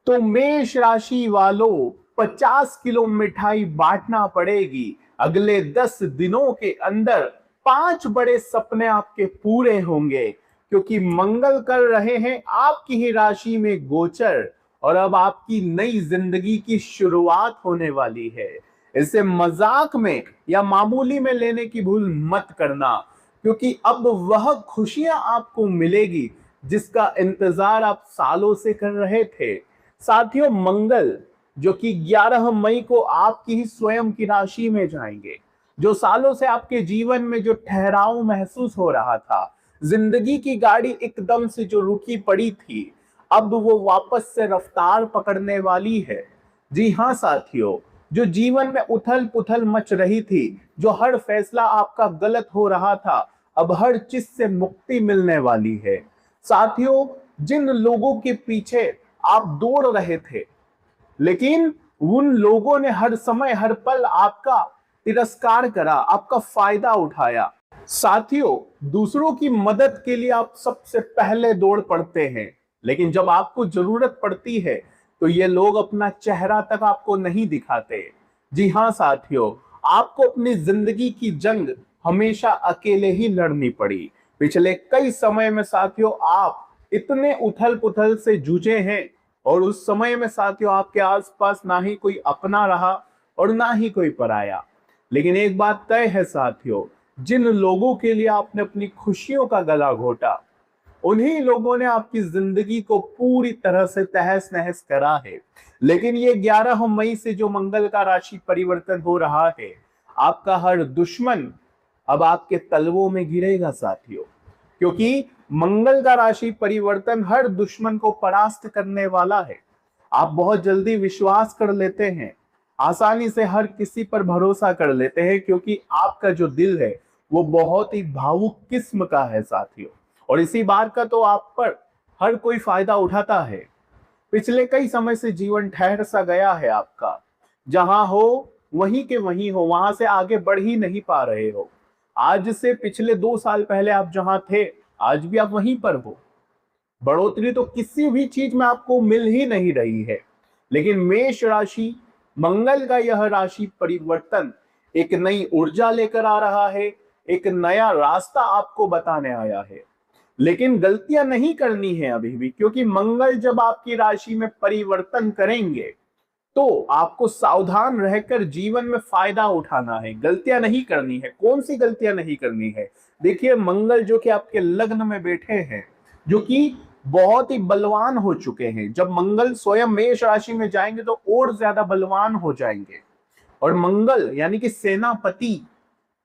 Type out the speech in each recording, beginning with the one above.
तो मेष राशि वालों 50 किलो मिठाई बांटना पड़ेगी। अगले 10 दिनों के अंदर 5 बड़े सपने आपके पूरे होंगे, क्योंकि मंगल कर रहे हैं आपकी ही राशि में गोचर। और अब आपकी नई जिंदगी की शुरुआत होने वाली है। इसे मजाक में या मामूली में लेने की भूल मत करना, क्योंकि अब वह खुशियां आपको मिलेगी जिसका इंतजार आप सालों से कर रहे थे। साथियों, मंगल जो कि 11 मई को आपकी ही स्वयं की राशि में जाएंगे, जो सालों से आपके जीवन में जो ठहराव महसूस हो रहा था, जिंदगी की गाड़ी एकदम से जो रुकी पड़ी थी, अब वो वापस से रफ्तार पकड़ने वाली है। जी हाँ साथियों, जो जीवन में उथल पुथल मच रही थी, जो हर फैसला आपका गलत हो रहा था, अब हर चीज से मुक्ति मिलने वाली है। साथियों, जिन लोगों के पीछे आप दौड़ रहे थे, लेकिन उन लोगों ने हर समय हर पल आपका तिरस्कार करा, आपका फायदा उठाया। साथियों, दूसरों की मदद के लिए आप सबसे पहले दौड़ पड़ते हैं, लेकिन जब आपको जरूरत पड़ती है तो ये लोग अपना चेहरा तक आपको नहीं दिखाते। जी हाँ साथियों, आपको अपनी जिंदगी की जंग हमेशा अकेले ही लड़नी पड़ी। पिछले कई समय में साथियों, आप इतने उथल पुथल से जूझे हैं, और उस समय में साथियों आपके आसपास ना ही कोई अपना रहा और ना ही कोई पराया। लेकिन एक बात तय है साथियों, जिन लोगों के लिए आपने अपनी खुशियों का गला घोटा, उन्हीं लोगों ने आपकी जिंदगी को पूरी तरह से तहस नहस करा है। लेकिन ये 11 मई से जो मंगल का राशि परिवर्तन हो रहा है, आपका हर दुश्मन अब आपके तलवों में गिरेगा साथियों, क्योंकि मंगल का राशि परिवर्तन हर दुश्मन को परास्त करने वाला है। आप बहुत जल्दी विश्वास कर लेते हैं, आसानी से हर किसी पर भरोसा कर लेते हैं, क्योंकि आपका जो दिल है वो बहुत ही भावुक किस्म का है साथियों। और इसी बात का तो आप पर हर कोई फायदा उठाता है। पिछले कई समय से जीवन ठहर सा गया है आपका, जहां हो वहीं के वहीं हो, वहां से आगे बढ़ ही नहीं पा रहे हो। आज से पिछले 2 साल पहले आप जहां थे, आज भी आप वहीं पर हो। बढ़ोतरी तो किसी भी चीज में आपको मिल ही नहीं रही है। लेकिन मेष राशि, मंगल का यह राशि परिवर्तन एक नई ऊर्जा लेकर आ रहा है, एक नया रास्ता आपको बताने आया है। लेकिन गलतियां नहीं करनी है अभी भी, क्योंकि मंगल जब आपकी राशि में परिवर्तन करेंगे तो आपको सावधान रहकर जीवन में फायदा उठाना है, गलतियां नहीं करनी है। कौन सी गलतियां नहीं करनी है? देखिए, मंगल जो कि आपके लग्न में बैठे हैं, जो कि बहुत ही बलवान हो चुके हैं, जब मंगल स्वयं मेष राशि में जाएंगे तो और ज्यादा बलवान हो जाएंगे। और मंगल यानी कि सेनापति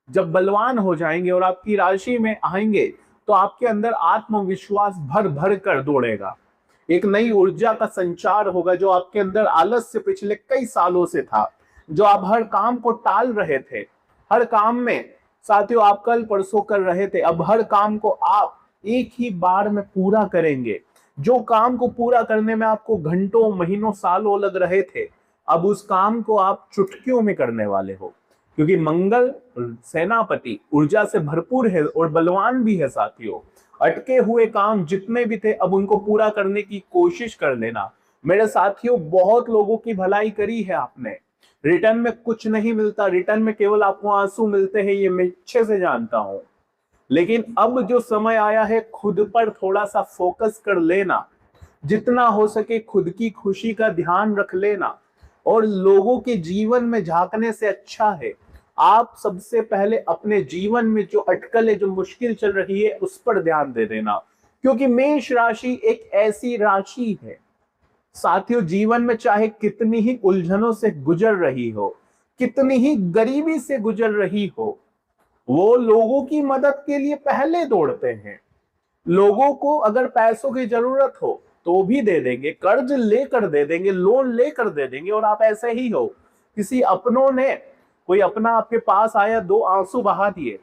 जब बलवान हो जाएंगे और आपकी राशि में आएंगे, तो आपके अंदर आत्मविश्वास भर भर कर दौड़ेगा। एक नई ऊर्जा का संचार होगा, जो आपके अंदर आलस्य पिछले कई सालों से था, जो आप हर काम को टाल रहे थे, हर काम में साथियों आप कल परसों कर रहे थे, अब हर काम को आप एक ही बार में पूरा करेंगे। जो काम को पूरा करने में आपको घंटों महीनों सालों लग रहे थे, अब उस काम को आप चुटकियों में करने वाले हो, क्योंकि मंगल सेनापति ऊर्जा से भरपूर है और बलवान भी है साथियों। अटके हुए काम जितने भी थे, अब उनको पूरा करने की कोशिश कर लेना। मेरे साथियों, बहुत लोगों की भलाई करी है आपने, रिटर्न में कुछ नहीं मिलता, रिटर्न में केवल आपको आंसू मिलते हैं, ये मैं अच्छे से जानता हूं। लेकिन अब जो समय आया है, खुद पर थोड़ा सा फोकस कर लेना, जितना हो सके खुद की खुशी का ध्यान रख लेना। और लोगों के जीवन में झांकने से अच्छा है आप सबसे पहले अपने जीवन में जो अटकल है, जो मुश्किल चल रही है, उस पर ध्यान दे देना। क्योंकि मेष राशि एक ऐसी राशि है साथियों, जीवन में चाहे कितनी ही उलझनों से गुजर रही हो, कितनी ही गरीबी से गुजर रही हो, वो लोगों की मदद के लिए पहले दौड़ते हैं। लोगों को अगर पैसों की जरूरत हो तो भी दे देंगे, कर्ज लेकर दे देंगे, लोन लेकर दे देंगे। और आप ऐसे ही हो, किसी अपनों ने, कोई अपना आपके पास आया, 2 आंसू बहा दिए,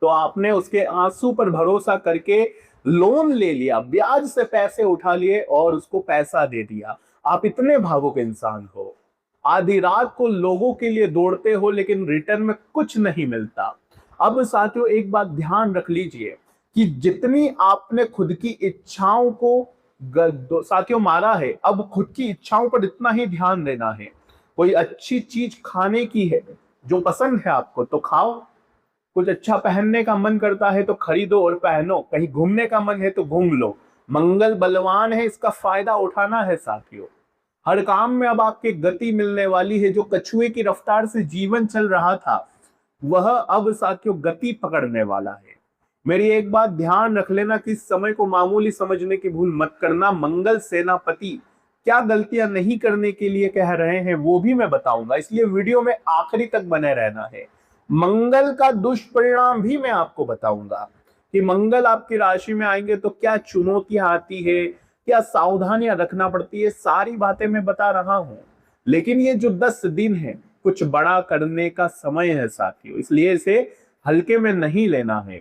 तो आपने उसके आंसू पर भरोसा करके लोन ले लिया, ब्याज से पैसे उठा लिए और उसको पैसा दे दिया। आप इतने भावुक इंसान हो, आधी रात को लोगों के लिए दौड़ते हो, लेकिन रिटर्न में कुछ नहीं मिलता। अब साथियों, एक बात ध्यान रख लीजिए कि जितनी आपने खुद की इच्छाओं को साथियों मारा है, अब खुद की इच्छाओं पर इतना ही ध्यान देना है। कोई अच्छी चीज खाने की है जो पसंद है आपको तो खाओ, कुछ अच्छा पहनने का मन करता है तो खरीदो और पहनो, कहीं घूमने का मन है तो घूम लो। मंगल बलवान है, इसका फायदा उठाना है साथियों। हर काम में अब आपकी गति मिलने वाली है। जो कछुए की रफ्तार से जीवन चल रहा था वह अब साथियों गति पकड़ने वाला है। मेरी एक बात ध्यान रख लेना कि इस समय को मामूली समझने की भूल मत करना। मंगल सेनापति क्या गलतियां नहीं करने के लिए कह रहे हैं वो भी मैं बताऊंगा, इसलिए वीडियो में आखिरी तक बने रहना है। मंगल का दुष्परिणाम भी मैं आपको बताऊंगा कि मंगल आपकी राशि में आएंगे तो क्या चुनौतियां आती है, क्या सावधानियां रखना पड़ती है, सारी बातें मैं बता रहा हूं। लेकिन ये जो 10 दिन है कुछ बड़ा करने का समय है साथियों, इसलिए इसे हल्के में नहीं लेना है।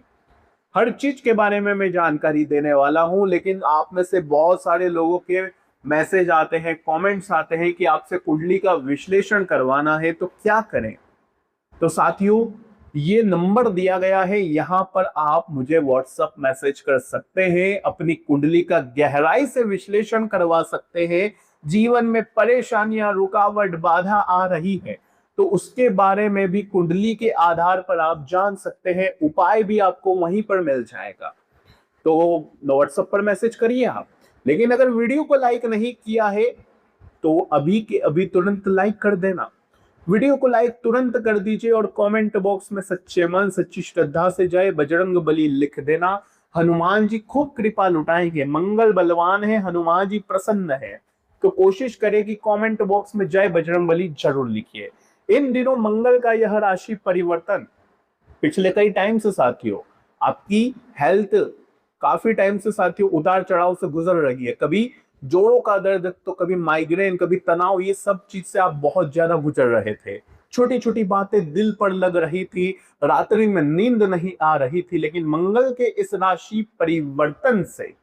हर चीज के बारे में मैं जानकारी देने वाला हूं, लेकिन आप में से बहुत सारे लोगों के मैसेज आते हैं, कमेंट्स आते हैं कि आपसे कुंडली का विश्लेषण करवाना है तो क्या करें। तो साथियों ये नंबर दिया गया है, यहां पर आप मुझे व्हाट्सएप मैसेज कर सकते हैं, अपनी कुंडली का गहराई से विश्लेषण करवा सकते हैं। जीवन में परेशानियां, रुकावट, बाधा आ रही है तो उसके बारे में भी कुंडली के आधार पर आप जान सकते हैं, उपाय भी आपको वहीं पर मिल जाएगा। तो व्हाट्सएप पर मैसेज करिए आप। लेकिन अगर वीडियो को लाइक नहीं किया है तो अभी के अभी तुरंत लाइक कर देना, वीडियो को लाइक तुरंत कर दीजिए और कमेंट बॉक्स में सच्चे मन सच्ची श्रद्धा से जय बजरंग बली लिख देना। हनुमान जी खूब कृपा लुटाएंगे, मंगल बलवान है, हनुमान जी प्रसन्न है। तो कोशिश करें कि कमेंट बॉक्स में जय बजरंग बली जरूर लिखिए। इन दिनों मंगल का यह राशि परिवर्तन पिछले कई टाइम से साथियों आपकी हेल्थ काफी टाइम से साथियों उतार चढ़ाव से गुजर रही है। कभी जोड़ों का दर्द तो कभी माइग्रेन, कभी तनाव, ये सब चीज से आप बहुत ज्यादा गुजर रहे थे। छोटी छोटी बातें दिल पर लग रही थी, रात्रि में नींद नहीं आ रही थी। लेकिन मंगल के इस राशि परिवर्तन से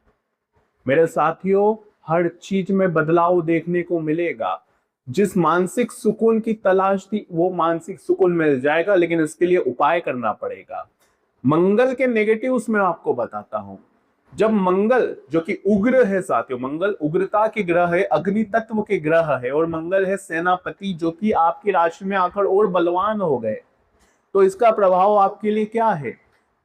मेरे साथियों हर चीज में बदलाव देखने को मिलेगा। जिस मानसिक सुकून की तलाश थी वो मानसिक सुकून मिल जाएगा, लेकिन इसके लिए उपाय करना पड़ेगा। मंगल के नेगेटिव्स में आपको बताता हूं। जब मंगल जो कि उग्र है साथियों, मंगल उग्रता के ग्रह है, अग्नि तत्व के ग्रह है, और मंगल है सेनापति जो कि आपकी राशि में आकर और बलवान हो गए, तो इसका प्रभाव आपके लिए क्या है?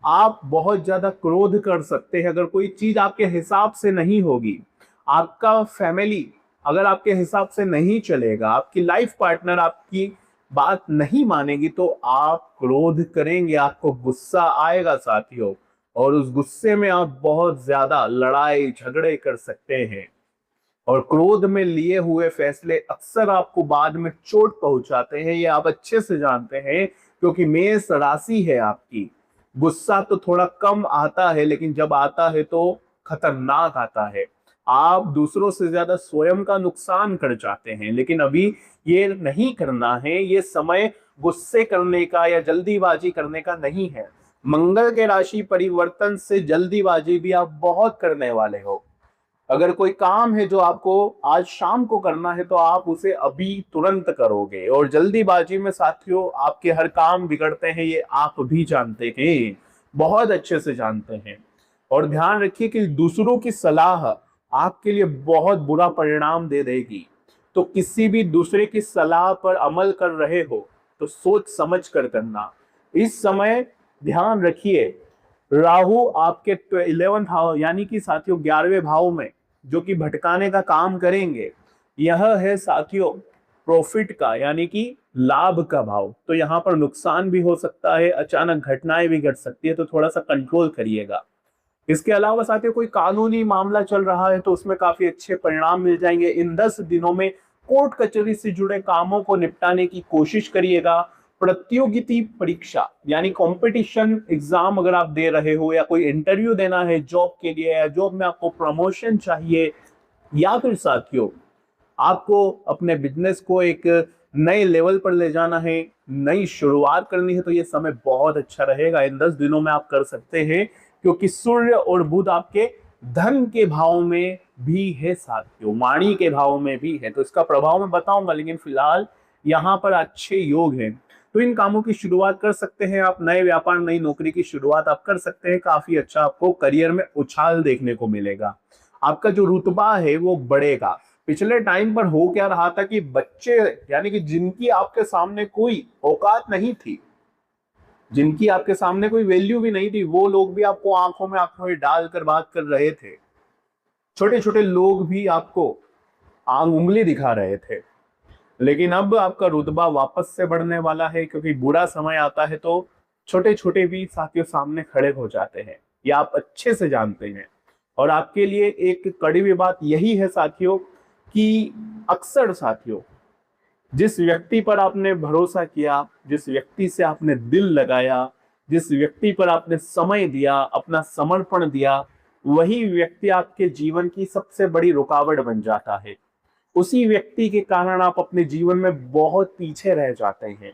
आप बहुत ज्यादा क्रोध कर सकते हैं अगर कोई चीज आपके हिसाब से नहीं होगी। आपका फैमिली अगर आपके हिसाब से नहीं चलेगा, आपकी लाइफ पार्टनर आपकी बात नहीं मानेगी तो आप क्रोध करेंगे, आपको गुस्सा आएगा साथियों, और उस गुस्से में आप बहुत ज्यादा लड़ाई झगड़े कर सकते हैं। और क्रोध में लिए हुए फैसले अक्सर आपको बाद में चोट पहुंचाते हैं, ये आप अच्छे से जानते हैं, क्योंकि मेष राशि है आपकी। गुस्सा तो थोड़ा कम आता है लेकिन जब आता है तो खतरनाक आता है। आप दूसरों से ज्यादा स्वयं का नुकसान कर जाते हैं, लेकिन अभी ये नहीं करना है। ये समय गुस्से करने का या जल्दीबाजी करने का नहीं है। मंगल के राशि परिवर्तन से जल्दीबाजी भी आप बहुत करने वाले हो। अगर कोई काम है जो आपको आज शाम को करना है तो आप उसे अभी तुरंत करोगे, और जल्दीबाजी में साथियों आपके हर काम बिगड़ते हैं, ये आप भी जानते हैं, बहुत अच्छे से जानते हैं। और ध्यान रखिए कि दूसरों की सलाह आपके लिए बहुत बुरा परिणाम दे देगी। तो किसी भी दूसरे की सलाह पर अमल कर रहे हो तो सोच समझ कर करना। इस समय ध्यान रखिए राहु आपके 11th हाउस यानी कि साथियों 11वें भाव में जो कि भटकाने का काम करेंगे। यह है साथियों प्रॉफिट का यानी कि लाभ का भाव, तो यहाँ पर नुकसान भी हो सकता है, अचानक घटनाएं भी घट सकती है, तो थोड़ा सा कंट्रोल करिएगा। इसके अलावा साथियों कोई कानूनी मामला चल रहा है तो उसमें काफी अच्छे परिणाम मिल जाएंगे। इन 10 दिनों में कोर्ट कचहरी से जुड़े कामों को निपटाने की कोशिश करिएगा। प्रतियोगिता परीक्षा यानी कंपटीशन एग्जाम अगर आप दे रहे हो, या कोई इंटरव्यू देना है जॉब के लिए, या जॉब में आपको प्रमोशन चाहिए, या फिर साथियों आपको अपने बिजनेस को एक नए लेवल पर ले जाना है, नई शुरुआत करनी है, तो ये समय बहुत अच्छा रहेगा। इन 10 दिनों में आप कर सकते हैं, क्योंकि सूर्य और बुध आपके धन के भाव में भी है साथियों, वाणी के भाव में भी है, तो इसका प्रभाव मैं बताऊंगा। लेकिन फिलहाल यहाँ पर अच्छे योग हैं, तो इन कामों की शुरुआत कर सकते हैं आप। नए व्यापार, नई नौकरी की शुरुआत आप कर सकते हैं। काफी अच्छा आपको करियर में उछाल देखने को मिलेगा। आपका जो रुतबा है वो बढ़ेगा। पिछले टाइम पर हो क्या रहा था कि बच्चे, यानी कि जिनकी आपके सामने कोई औकात नहीं थी, जिनकी आपके सामने कोई वैल्यू भी नहीं थी, वो लोग भी आपको आंखों में डालकर बात कर रहे थे। छोटे छोटे लोग भी आपको उंगली दिखा रहे थे। लेकिन अब आपका रुतबा वापस से बढ़ने वाला है, क्योंकि बुरा समय आता है तो छोटे छोटे भी साथियों सामने खड़े हो जाते हैं। ये आप अच्छे से जानते हैं। और आपके लिए एक कड़ी हुई बात यही है साथियों कि अक्सर साथियों, जिस व्यक्ति पर आपने भरोसा किया, जिस व्यक्ति से आपने दिल लगाया, जिस व्यक्ति पर आपने समय दिया, अपना समर्पण दिया, वही व्यक्ति आपके जीवन की सबसे बड़ी रुकावट बन जाता है। उसी व्यक्ति के कारण आप अपने जीवन में बहुत पीछे रह जाते हैं।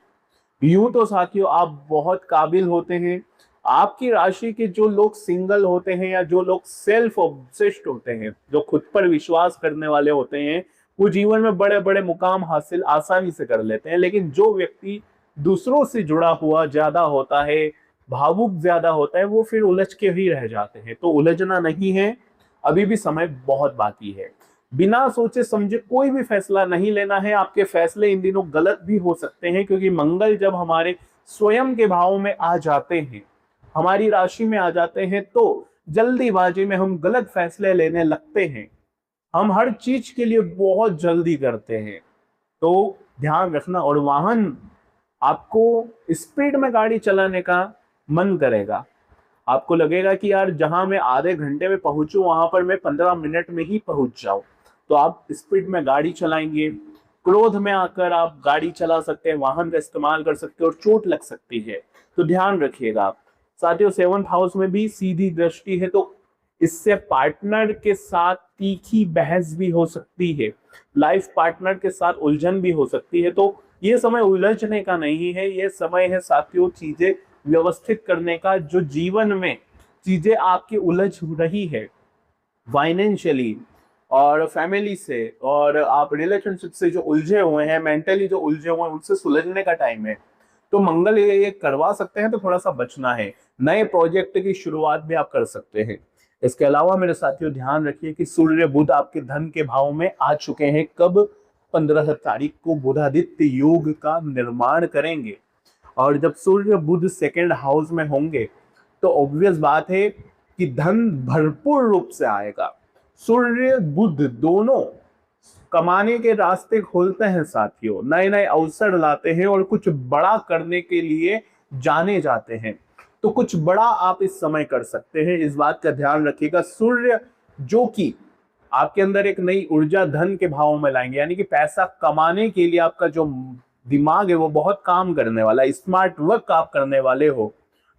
यूं तो साथियों आप बहुत काबिल होते हैं। आपकी राशि के जो लोग सिंगल होते हैं या जो लोग सेल्फ ऑब्सेस्ड होते हैं, जो खुद पर विश्वास करने वाले होते हैं, वो जीवन में बड़े बड़े मुकाम हासिल आसानी से कर लेते हैं। लेकिन जो व्यक्ति दूसरों से जुड़ा हुआ ज्यादा होता है, भावुक ज्यादा होता है, वो फिर उलझ के ही रह जाते हैं। तो उलझना नहीं है, अभी भी समय बहुत बाकी है। बिना सोचे समझे कोई भी फैसला नहीं लेना है। आपके फैसले इन दिनों गलत भी हो सकते हैं, क्योंकि मंगल जब हमारे स्वयं के भाव में आ जाते हैं, हमारी राशि में आ जाते हैं, तो जल्दीबाजी में हम गलत फैसले लेने लगते हैं। हम हर चीज के लिए बहुत जल्दी करते हैं। तो ध्यान रखना। और वाहन, आपको स्पीड में गाड़ी चलाने का मन करेगा। आपको लगेगा कि यार जहां मैं आधे घंटे में पहुंचूं वहां पर मैं 15 मिनट में ही पहुंच जाऊं, तो आप स्पीड में गाड़ी चलाएंगे। क्रोध में आकर आप गाड़ी चला सकते हैं, वाहन का इस्तेमाल कर सकते हैं और चोट लग सकती है। तो ध्यान रखिएगा। साथियों 7th हाउस में भी सीधी दृष्टि है, तो इससे पार्टनर के साथ तीखी बहस भी हो सकती है, लाइफ पार्टनर के साथ उलझन भी हो सकती है। तो ये समय उलझने का नहीं है, ये समय है साथियों चीजें व्यवस्थित करने का। जो जीवन में चीजें आपकी उलझ रही है फाइनेंशियली और फैमिली से, और आप रिलेशनशिप से जो उलझे हुए हैं, मेंटली जो उलझे हुए हैं, उनसे सुलझने का टाइम है। तो मंगल ये करवा सकते हैं, तो थोड़ा सा बचना है। नए प्रोजेक्ट की शुरुआत भी आप कर सकते हैं। इसके अलावा मेरे साथियों ध्यान रखिए कि सूर्य बुध आपके धन के भाव में आ चुके हैं। कब? 15 तारीख को बुधादित्य योग का निर्माण करेंगे। और जब सूर्य बुध 2nd हाउस में होंगे तो ऑब्वियस बात है कि धन भरपूर रूप से आएगा। सूर्य बुध दोनों कमाने के रास्ते खोलते हैं साथियों, नए नए अवसर लाते हैं और कुछ बड़ा करने के लिए जाने जाते हैं। तो कुछ बड़ा आप इस समय कर सकते हैं, इस बात का ध्यान रखिएगा। सूर्य जो कि आपके अंदर एक नई ऊर्जा धन के भाव में लाएंगे, यानी कि पैसा कमाने के लिए आपका जो दिमाग है वो बहुत काम करने वाला है, स्मार्ट वर्क आप करने वाले हो।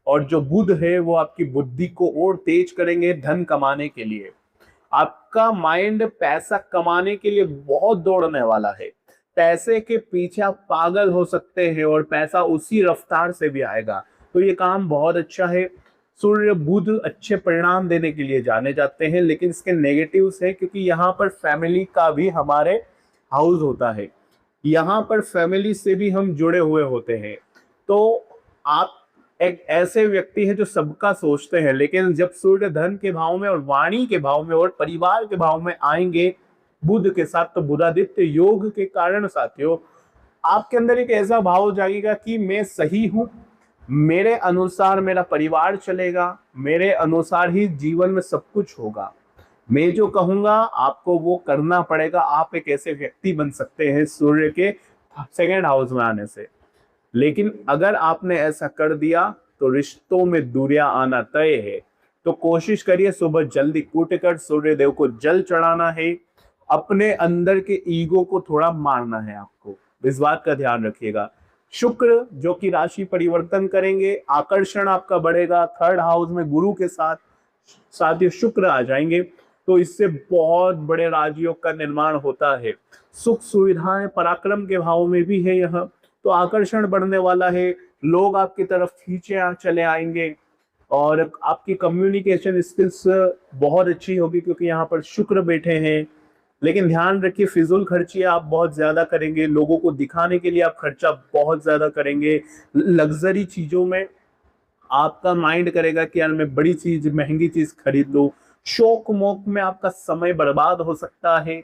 और जो बुध है वो आपकी बुद्धि को और तेज करेंगे धन कमाने के लिए। आपका माइंड पैसा कमाने के लिए बहुत दौड़ने वाला है। पैसे के पीछे आप पागल हो सकते हैं और पैसा उसी रफ्तार से भी आएगा। तो ये काम बहुत अच्छा है। सूर्य बुध अच्छे परिणाम देने के लिए जाने जाते हैं, लेकिन इसके नेगेटिव्स है, क्योंकि यहाँ पर फैमिली का भी हमारे हाउस होता है, यहाँ पर फैमिली से भी हम जुड़े हुए होते हैं। तो आप एक ऐसे व्यक्ति हैं जो सबका सोचते हैं, लेकिन जब सूर्य धन के भाव में और वाणी के भाव में और परिवार के भाव में आएंगे बुध के साथ, तो बुधादित्य योग के कारण साथियों आपके अंदर एक ऐसा भाव जाएगा कि मैं सही हूं, मेरे अनुसार मेरा परिवार चलेगा, मेरे अनुसार ही जीवन में सब कुछ होगा, मैं जो कहूंगा आपको वो करना पड़ेगा। आप एक ऐसे व्यक्ति बन सकते हैं सूर्य के 2nd हाउस में आने से। लेकिन अगर आपने ऐसा कर दिया तो रिश्तों में दूरियां आना तय है। तो कोशिश करिए सुबह जल्दी कूट कर सूर्य देव को जल चढ़ाना है, अपने अंदर के ईगो को थोड़ा मारना है आपको, इस बात का ध्यान रखिएगा। शुक्र जो कि राशि परिवर्तन करेंगे, आकर्षण आपका बढ़ेगा। 3rd हाउस में गुरु के साथ ये शुक्र आ जाएंगे, तो इससे बहुत बड़े राजयोग का निर्माण होता है। सुख सुविधाएं पराक्रम के भाव में भी है यहाँ, तो आकर्षण बढ़ने वाला है। लोग आपकी तरफ खींचे चले आएंगे और आपकी कम्युनिकेशन स्किल्स बहुत अच्छी होगी, क्योंकि यहाँ पर शुक्र बैठे हैं। लेकिन ध्यान रखिए फिजूल खर्ची आप बहुत ज्यादा करेंगे, लोगों को दिखाने के लिए आप खर्चा बहुत ज्यादा करेंगे। लग्जरी चीजों में आपका माइंड करेगा कि यार मैं बड़ी चीज महंगी चीज खरीद लूं। शौक मोक में आपका समय बर्बाद हो सकता है,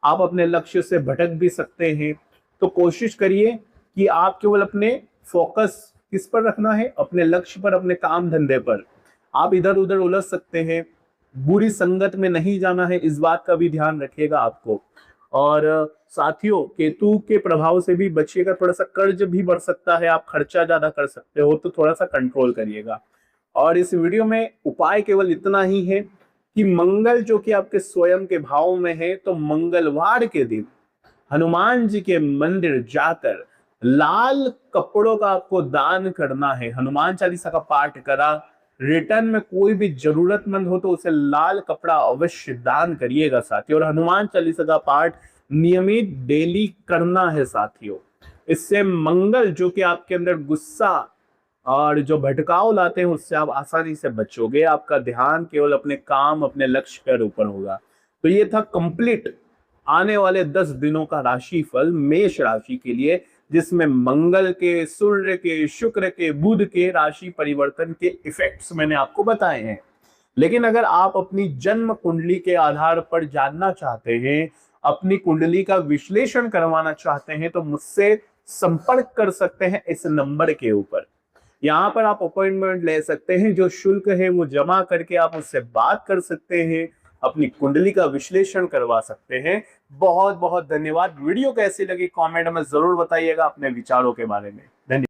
आप अपने लक्ष्य से भटक भी सकते हैं। तो कोशिश करिए कि आप केवल अपने फोकस किस पर रखना है, अपने लक्ष्य पर, अपने काम धंधे पर। आप इधर उधर उलझ सकते हैं, बुरी संगत में नहीं जाना है, इस बात का भी ध्यान रखिएगा आपको। और साथियों, केतु के प्रभाव से भी बचिएगा, थोड़ा सा कर्ज भी बढ़ सकता है, आप खर्चा ज्यादा कर सकते हो, तो थोड़ा सा कंट्रोल करिएगा। और इस वीडियो में उपाय केवल इतना ही है कि मंगल जो कि आपके स्वयं के भाव में है, तो मंगलवार के दिन हनुमान जी के मंदिर जाकर लाल कपड़ों का आपको दान करना है। हनुमान चालीसा का पाठ करा, रिटर्न में कोई भी जरूरतमंद हो तो उसे लाल कपड़ा अवश्य दान करिएगा साथियों। और हनुमान चालीसा का पाठ नियमित डेली करना है साथियों। इससे मंगल जो कि आपके अंदर गुस्सा और जो भटकाव लाते हैं उससे आप आसानी से बचोगे। आपका ध्यान केवल अपने काम, अपने लक्ष्य के ऊपर होगा। तो ये था कंप्लीट आने वाले 10 दिनों का राशिफल मेष राशि के लिए, जिसमें मंगल के, सूर्य के, शुक्र के, बुध के राशि परिवर्तन के इफेक्ट्स मैंने आपको बताए हैं। लेकिन अगर आप अपनी जन्म कुंडली के आधार पर जानना चाहते हैं, अपनी कुंडली का विश्लेषण करवाना चाहते हैं, तो मुझसे संपर्क कर सकते हैं इस नंबर के ऊपर। यहाँ पर आप अपॉइंटमेंट ले सकते हैं, जो शुल्क है वो जमा करके आप मुझसे बात कर सकते हैं, अपनी कुंडली का विश्लेषण करवा सकते हैं। बहुत बहुत धन्यवाद। वीडियो कैसी लगी कमेंट में जरूर बताइएगा अपने विचारों के बारे में। धन्यवाद।